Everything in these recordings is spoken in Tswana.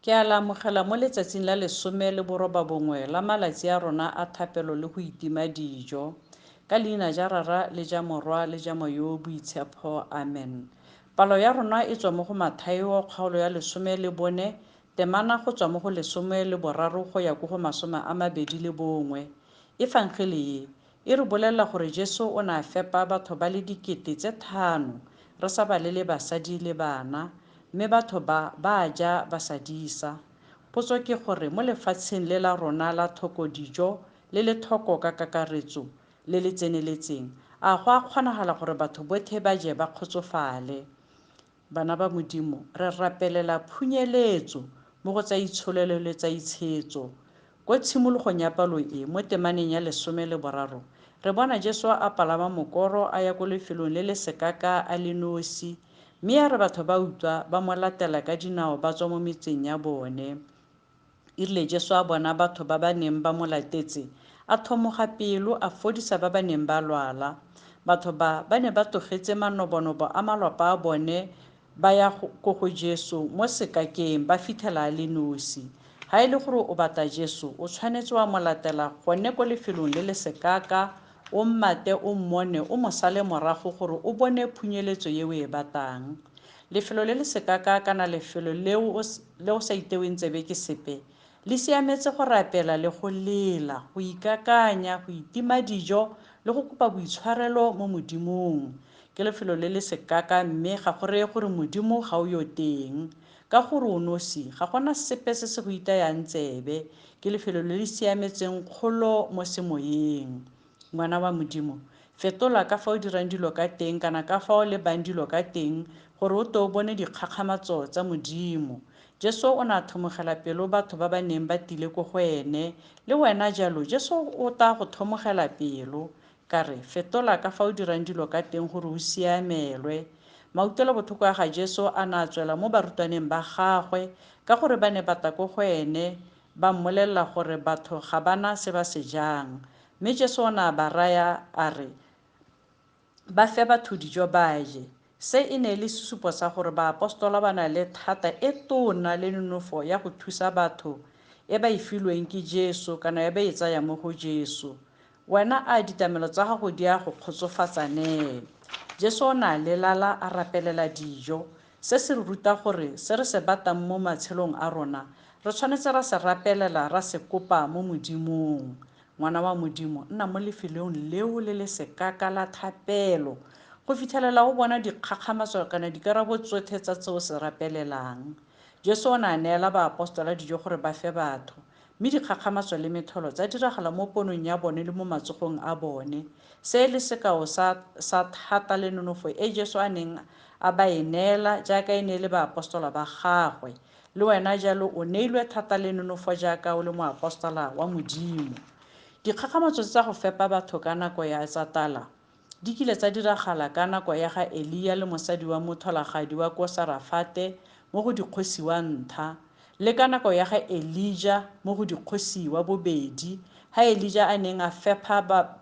Ke a la amogela mo letsatsing la 11 la malatsi a rona a thapelo le go itima dijo. Ka leina ja Rara le ja Morwa le ja Moyo Boitshepo, amen. Palo ya rona e tswa mo go Mathaeo kgaolo ya 14, temana go tswa mo go 13 go ya go 21. Efangele e re bolelela gore Jesu o ne a fepa batho ba le 5,000 re sa balele basadi le bana, mme batho ba ja ba sadisa. Potso ke gore mo lefatsheng le la rona la thoko dijo le le thoko ka kakaretso le le tseneletseng, a go a kgonagala gore batho botlhe ba je ba kgotsofale? Bana ba Modimo, re rapelela phunyeletso mo go tsa itsholelo le tsa itshetso. Ko tshimologong ya palo e mo temaneng ya 13 re bona Jesu a palama mokoro a ya ko lefelong le le sekaka a le nosi, mme a re batho ba utlwa ba mo latela ka dinao ba tswa mo metseng ya bone. Irile Jesu a bona batho ba ba neng ba mo latetse, a thomoga pelo a fodisa ba ba neng ba lwala. Batho ba ne ba tlogetse manobonobo a malapa a bone ba ya go Jesu mo sekakeng ba fitlhela a le nosi. Ha e le gore o batla Jesu o tshwanetse wa mo latela gone ko lefelong le le sekaka, o mmate o mmone o mo sale morago gore o bone phunyeletso ye o e batang. Lefelo le le sekaka kana lefelo leo o sa iteweng tsebe ke sepe le siametse go rapela le go lela, go ikakanya, go itima dijo le go kopa boitshwarelo mo Modimong. Ke lefelo le le sekaka mme ga go reye gore Modimo ga o yo teng. Ka gore o nosi ga gona sepe se se go itayang tsebe. Ke lefelo le le siametseng kgolo mo semoyeng. Ngwana wa Modimo, fetola ka fa o dirang dilo ka teng kana ka fa o lebang dilo ka teng gore o to o bone dikgakgamatso tsa Modimo. Jesu o ne a thomogela pelo batho ba ba neng ba tile ko go ene, le wena jalo Jesu o tla go thomogela pelo. Ka re fetola ka fa o dirang dilo ka teng gore o siamelwe. Mautlwelobotlhoko a ga Jesu a ne a tswela mo barutwaneng ba gagwe ka gore ba ne ba tla ko go ene ba mmolelela gore batho ga bana se ba se jang, mme Jesu o ne a ba raya a re ba fe batho dijo ba je. Se e ne le sesupo sa gore baapostola ba na le thata e tona le nonofo ya go thusa batho e ba e filweng ke Jesu kana e ba e tsaya mo go Jesu. Wena a ditamelo tsa gago di a go kgotsofatsa ne? Jesu o ne a lelala a rapelela dijo. Se se re ruta gore se re se batang mo matshelong a rona re tshwanetse ra se rapelela ra se kopa mo Modimong. Ngwana wa Modimo, nna mo lefelong leo le le sekaka la thapelo go fitlhelela o bona dikgakgamatso kana dikarabo tsotlhe tsa tse o se rapelelang. Jesu o ne a neela baapostola dijo gore ba fe batho, mme dikgakgamatso le metholo tsa diragala mo ponong ya bone le mo matsogong a bone. Se le sekao sa thata le nonofo e Jesu a neng a ba e neela jaaka e ne le baapostola ba gagwe. Le wena jalo o neilwe thata le nonofo jaaka o le moapostola wa Modimo. Dikgakgamatso tsa go fepa batho ka nako ya tsa tala di kile tsa diragala ka nako ya ga Elia le mosadi wa motholagadi wa ko Sarafate mo go dikgosi wa ntlha, le ka nako ya ga Elijah mo go dikgosi wa bobedi, ha Elijah a neng a fepa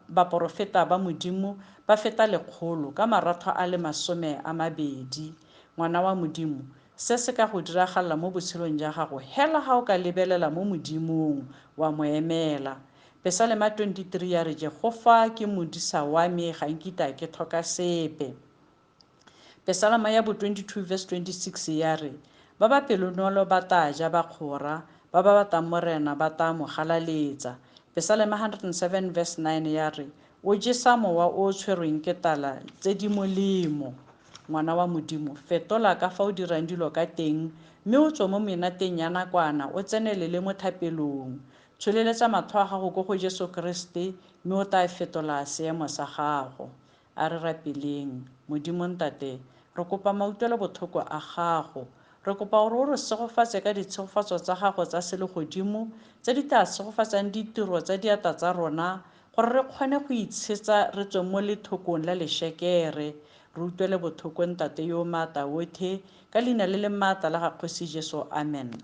baporofeta ba Modimo ba feta 100 ka maratlho a le 20. Ngwana wa Modimo, se se ka go diragala mo botshelong jwa gago hela ga o ka lebelela mo Modimong wa mo emela. Psalm 23 ya re Jehova ke modisa wa me ga nkita ke tlhoka sepe. Psalm ya bo 22 verse 26 ya re ba ba pelonolo ba tla ja ba kgora, ba ba batang morena ba tla mo galaletsa. Psalm 107 verse 9 ya re o jesa mowa o tshwerweng ke tala tse di molemo. Ngwana wa Modimo, fetola ka fa o dirang dilo ka teng mme o tswe mo menateng ya nakwana o tsenelele mo thapelong. Tsholeletsa matlho a gago ko go Jesu Kriste mme o tla fetola seemo sa gago. A re rapeleng. Modimo Ntate, re kopa mautlwelobotlhoko a gago, re kopa gore o re segofatse ka ditshegofatso tsa gago tsa sele godimo tse di tla segofatsang ditiro tsa diatla tsa rona gore re kgone go itshetsa re tswe mo lethokong la lešekere. Re utlwele botlhoko Ntate yo maatla otlhe, ka leina le le maatla la ga Kgosi Jesu, amen.